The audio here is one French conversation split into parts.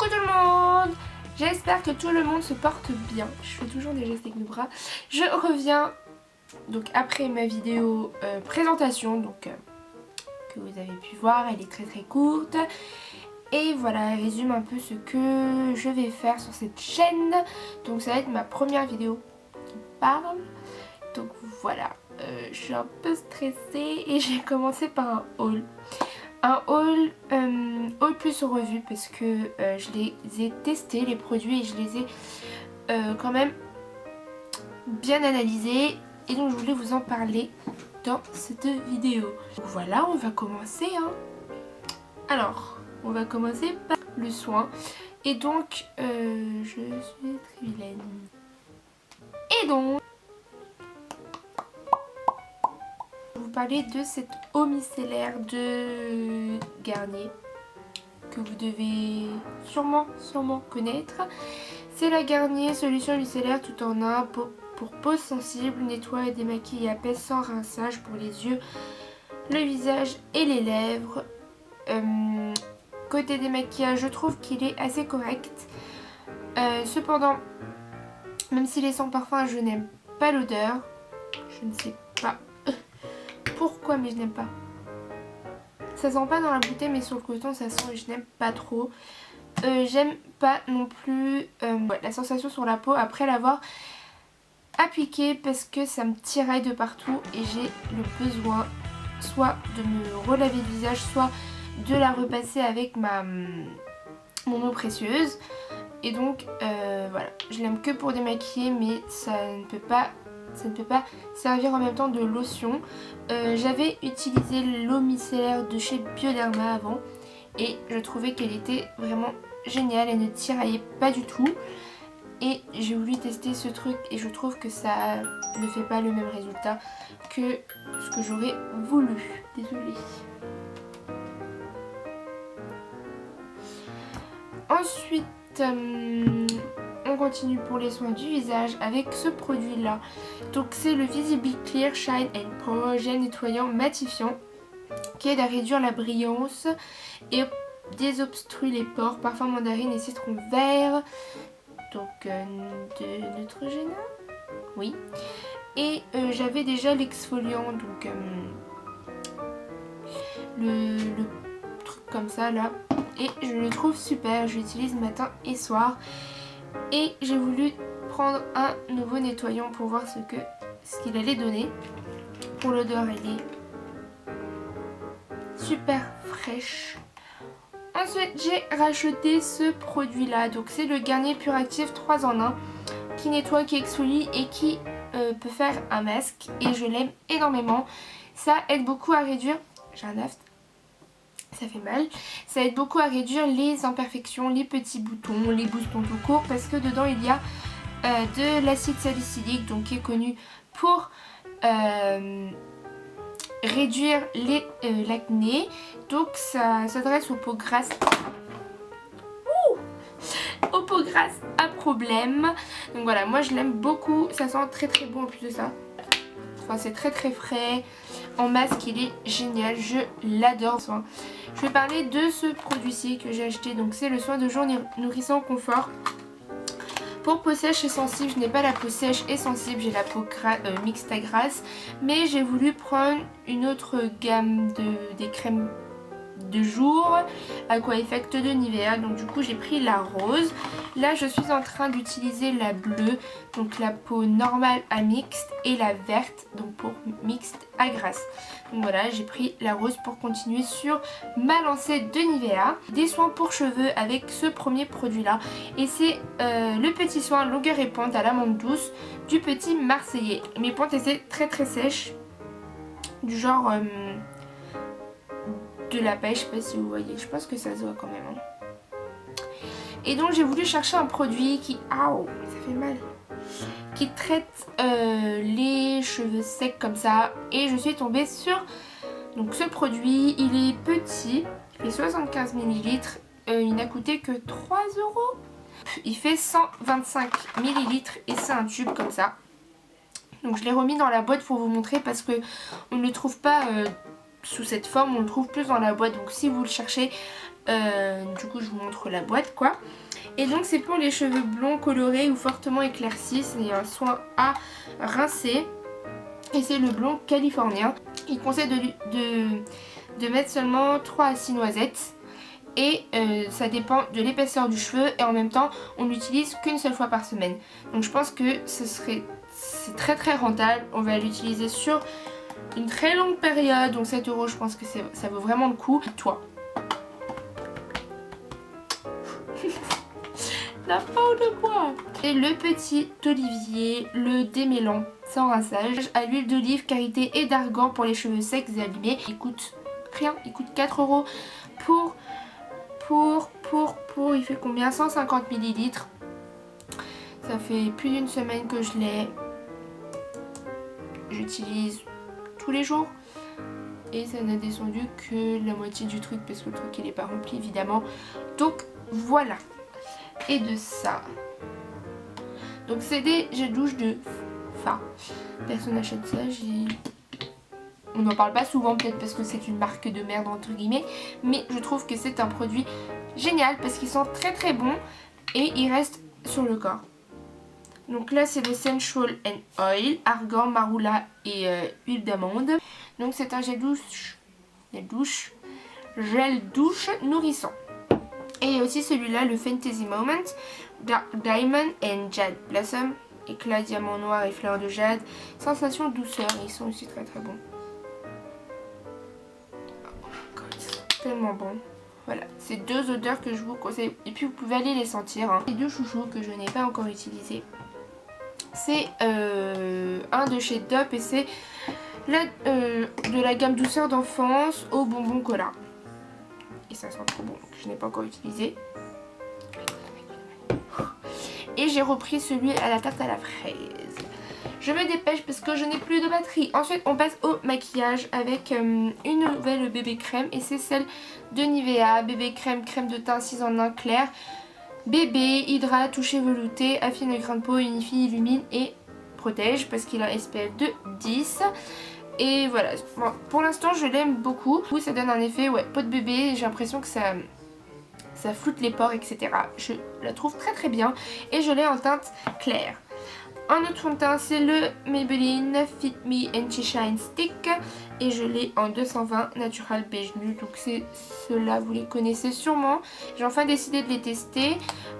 Coucou tout le monde. J'espère que tout le monde se porte bien. Je fais toujours des gestes avec mes bras. Je reviens donc après ma vidéo présentation donc que vous avez pu voir. Elle est très courte. Et voilà, elle résume un peu ce que je vais faire sur cette chaîne. Donc ça va être ma première vidéo qui parle. Donc voilà, je suis un peu stressée et j'ai commencé par un haul. Un haul plus revue parce que je les ai testés les produits et je les ai quand même bien analysés. Et donc je voulais vous en parler dans cette vidéo. Donc voilà, on va commencer hein. Alors, on va commencer par le soin. Et donc, je suis très vilaine. Et donc, je vais vous parler de cette eau micellaire de Garnier que vous devez sûrement connaître. C'est la Garnier solution micellaire tout en un pour peau sensible, nettoie et démaquille et apaise sans rinçage pour les yeux, le visage et les lèvres. Côté démaquillage, je trouve qu'il est assez correct. Cependant, même s'il est sans parfum, je n'aime pas l'odeur. Je ne sais pas pourquoi, mais je n'aime pas. Ça sent pas dans la bouteille, mais sur le coton ça sent et je n'aime pas trop. J'aime pas non plus la sensation sur la peau après l'avoir appliquée parce que ça me tiraille de partout et j'ai le besoin soit de me relaver le visage, soit de la repasser avec mon eau précieuse. Et donc voilà, je l'aime que pour démaquiller, mais ça ne peut pas servir en même temps de lotion. J'avais utilisé l'eau micellaire de chez Bioderma avant et je trouvais qu'elle était vraiment géniale, elle ne tiraillait pas du tout. Et j'ai voulu tester ce truc et je trouve que ça ne fait pas le même résultat que ce que j'aurais voulu. Désolée. Ensuite, on continue pour les soins du visage avec ce produit là. Donc c'est le Visibly Clear Shine and Power Gel nettoyant matifiant qui aide à réduire la brillance et désobstrue les pores, parfum mandarine et citron vert. Donc de Neutrogena, oui. Et j'avais déjà l'exfoliant, donc le truc comme ça là. Et je le trouve super, je l'utilise matin et soir. Et j'ai voulu prendre un nouveau nettoyant pour voir ce qu'il allait donner. Pour l'odeur, elle est super fraîche. Ensuite, j'ai racheté ce produit là. Donc c'est le Garnier Pure Active 3 en 1 qui nettoie, qui exfolie et qui peut faire un masque. Et je l'aime énormément. Ça aide beaucoup à réduire... J'ai un aft. Ça fait mal. Ça aide beaucoup à réduire les imperfections, les petits boutons, les boutons tout court parce que dedans il y a de l'acide salicylique donc qui est connu pour réduire l'acné. Donc ça s'adresse aux peaux grasses. Aux peaux grasses à problème. Donc voilà, moi je l'aime beaucoup. Ça sent très bon en plus de ça. Enfin c'est très frais. En masque il est génial, je l'adore. Je vais parler de ce produit-ci que j'ai acheté. Donc c'est le soin de jour nourrissant confort. Pour peau sèche et sensible, je n'ai pas la peau sèche et sensible, j'ai la peau mixte à grasse. Mais j'ai voulu prendre une autre gamme des crèmes de jour Aqua Effect de Nivea. Donc du coup j'ai pris la rose. Là je suis en train d'utiliser la bleue, donc la peau normale à mixte, et la verte, donc pour mixte à grasse. Donc voilà, j'ai pris la rose pour continuer sur ma lancée de Nivea. Des soins pour cheveux avec ce premier produit là. Et c'est le petit soin longueur et pointe à l'amande douce du petit Marseillais. Mes pointes étaient très sèches. Du genre... de la paille, je sais pas si vous voyez, je pense que ça se voit quand même hein. Et donc j'ai voulu chercher un produit qui, ça fait mal, qui traite les cheveux secs comme ça. Et je suis tombée sur donc ce produit. Il est petit, il fait 75 ml, il n'a coûté que 3 €. Il fait 125 ml et c'est un tube comme ça. Donc je l'ai remis dans la boîte pour vous montrer parce que on ne le trouve pas sous cette forme, on le trouve plus dans la boîte. Donc si vous le cherchez, Du coup je vous montre la boîte quoi. Et donc c'est pour les cheveux blonds colorés ou fortement éclaircis. C'est un soin à rincer. Et c'est le blond californien. Il conseille de mettre seulement 3 à 6 noisettes. Et ça dépend de l'épaisseur du cheveu. Et en même temps on n'utilise qu'une seule fois par semaine. Donc je pense que c'est très très rentable. On va l'utiliser sur une très longue période. Donc 7 € je pense que ça vaut vraiment le coup. Toi. La peau de bois. Et le petit olivier, le démêlant sans rinçage à l'huile d'olive, karité et d'argan pour les cheveux secs et abîmés. Il coûte rien, il coûte 4 € il fait combien? 150 ml. Ça fait plus d'une semaine que je l'ai. J'utilise tous les jours. Et ça n'a descendu que la moitié du truc parce que le truc il n'est pas rempli évidemment. Donc voilà. Et de ça. Donc c'est des gels douche de Fa. Personne n'achète ça. On n'en parle pas souvent peut-être parce que c'est une marque de merde entre guillemets. Mais je trouve que c'est un produit génial parce qu'ils sont très très bons. Et ils restent sur le corps. Donc là c'est le Sensual and Oil, argan, marula et huile d'amande. Donc c'est un gel douche nourrissant. Et aussi celui-là, le Fantasy Moment, Diamond and Jade Blossom, éclat diamant noir et fleur de jade, sensation douceur, ils sont aussi très très bons. Oh my god, c'est tellement bon. Voilà, c'est deux odeurs que je vous conseille. Et puis vous pouvez aller les sentir. Hein. Les deux chouchous que je n'ai pas encore utilisés. C'est un de chez Dove et c'est de la gamme douceur d'enfance au bonbon cola. Et ça sent trop bon, donc je n'ai pas encore utilisé. Et j'ai repris celui à la tarte à la fraise. Je me dépêche parce que je n'ai plus de batterie. Ensuite on passe au maquillage avec une nouvelle bébé crème. Et c'est celle de Nivea, bébé crème, crème de teint 6 en 1 clair. Bébé, hydrate, toucher velouté, affine le grain de peau, unifie, illumine et protège parce qu'il a un SPF de 10. Et voilà, bon, pour l'instant je l'aime beaucoup. Ça donne un effet peau de bébé, j'ai l'impression que ça floute les pores etc. Je la trouve très très bien et je l'ai en teinte claire. Un autre fond de teint c'est le Maybelline Fit Me Anti-Shine Stick et je l'ai en 220 Natural Beige Nude. Donc c'est ceux-là, vous les connaissez sûrement. J'ai enfin décidé de les tester.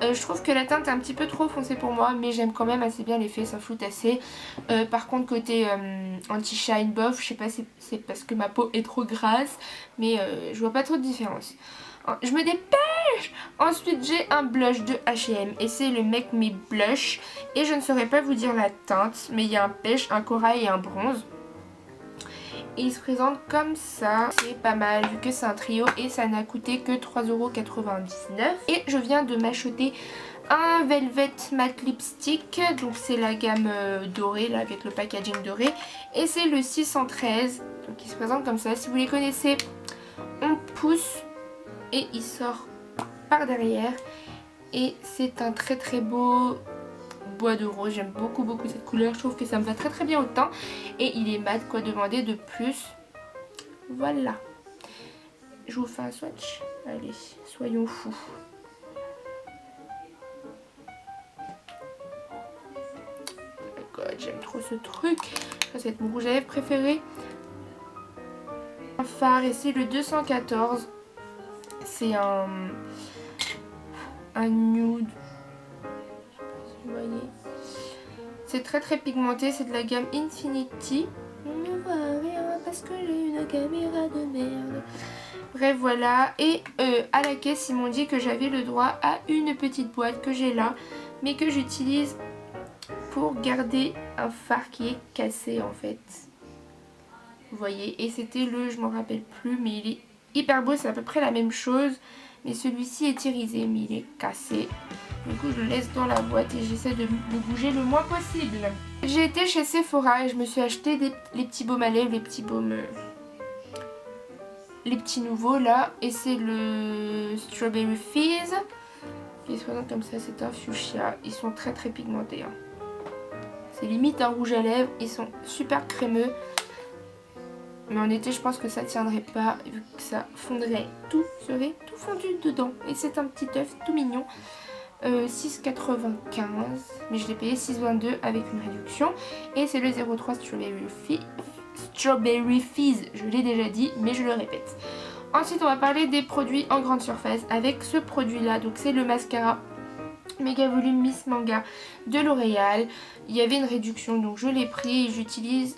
Je trouve que la teinte est un petit peu trop foncée pour moi mais j'aime quand même assez bien l'effet, ça floute assez. Par contre côté anti-shine bof, je sais pas si c'est parce que ma peau est trop grasse mais je vois pas trop de différence. Je me dépêche. Ensuite j'ai un blush de H&M et c'est le Make Me Blush. Et je ne saurais pas vous dire la teinte, mais il y a un pêche, un corail et un bronze. Et il se présente comme ça. C'est pas mal vu que c'est un trio et ça n'a coûté que 3,99 €. Et je viens de m'acheter un Velvet Matte Lipstick. Donc c'est la gamme dorée là avec le packaging doré. Et c'est le 613. Donc il se présente comme ça. Si vous les connaissez, on pousse et il sort par derrière. Et c'est un très très beau bois de rose. J'aime beaucoup beaucoup cette couleur. Je trouve que ça me va très très bien au teint. Et il est mat, quoi demander de plus. Voilà. Je vous fais un swatch. Allez, soyons fous. Oh my god, j'aime trop ce truc. Ça va être mon rouge à lèvres préféré. Un fard et c'est le 214. C'est un nude. Vous voyez, c'est très très pigmenté, c'est de la gamme Infinity. On ne voit rien parce que j'ai une caméra de merde. Bref voilà, et à la caisse ils m'ont dit que j'avais le droit à une petite boîte que j'ai là, mais que j'utilise pour garder un fard qui est cassé en fait. Vous voyez, et c'était je m'en rappelle plus, mais il est hyper beau, c'est à peu près la même chose. Mais celui-ci est irisé, mais il est cassé. Du coup, je le laisse dans la boîte et j'essaie de le bouger le moins possible. J'ai été chez Sephora et je me suis acheté les petits baumes à lèvres, les petits baumes... les petits nouveaux là. Et c'est le Strawberry Fizz. Qui se présente comme ça, c'est un fuchsia. Ils sont très très pigmentés. Hein. C'est limite un rouge à lèvres. Ils sont super crémeux. Mais en été je pense que ça tiendrait pas vu que ça fondrait, tout serait tout fondu dedans. Et c'est un petit œuf tout mignon. 6,95 mais je l'ai payé 6,22 avec une réduction. Et c'est le 03 Strawberry Fizz, je l'ai déjà dit mais je le répète. Ensuite on va parler des produits en grande surface avec ce produit là. Donc c'est le mascara Méga Volume Miss Manga de L'Oréal. Il y avait une réduction donc je l'ai pris et j'utilise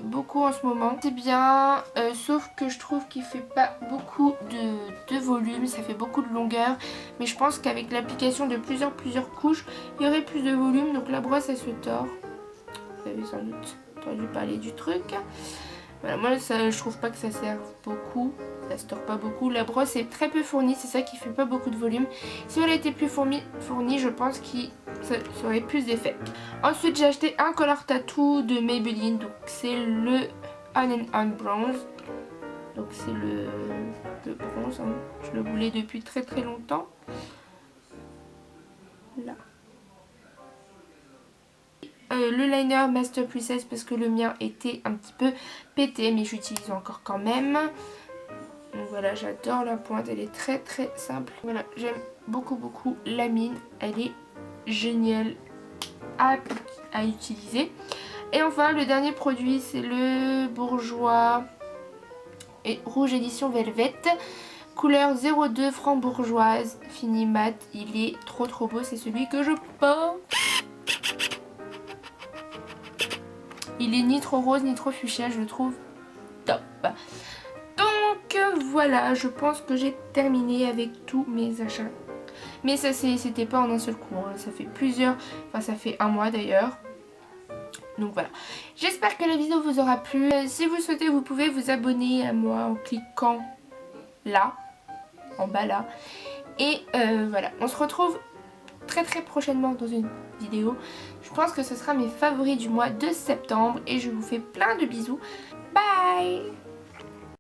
beaucoup en ce moment. C'est bien, sauf que je trouve qu'il fait pas beaucoup de volume, ça fait beaucoup de longueur. Mais je pense qu'avec l'application de plusieurs couches, il y aurait plus de volume. Donc la brosse elle se tord. Vous avez sans doute entendu parler du truc. Voilà, moi ça, je trouve pas que ça serve beaucoup, ça se tord pas beaucoup. La brosse est très peu fournie, c'est ça qui fait pas beaucoup de volume. Si elle était plus fournie, je pense que ça aurait plus d'effet. Ensuite j'ai acheté un color tattoo de Maybelline, donc c'est le On and On Bronze. Donc c'est le bronze, hein. Je le voulais depuis très longtemps. Là. Le liner Master Princess parce que le mien était un petit peu pété mais j'utilise encore quand même. Donc voilà, j'adore la pointe, elle est très simple. Voilà, j'aime beaucoup la mine, elle est géniale à utiliser. Et enfin le dernier produit c'est le Bourjois et Rouge Édition Velvet. Couleur 02 frambourgeoise, fini mat, il est trop beau, c'est celui que je porte. Il est ni trop rose ni trop fuchsia, je le trouve top. Donc voilà, je pense que j'ai terminé avec tous mes achats. Mais ça c'était pas en un seul coup, hein. Ça fait ça fait un mois d'ailleurs. Donc voilà, j'espère que la vidéo vous aura plu. Si vous souhaitez, vous pouvez vous abonner à moi en cliquant là, en bas là. Et voilà, on se retrouve très prochainement dans une vidéo. Je pense que ce sera mes favoris du mois de septembre et je vous fais plein de bisous. Bye!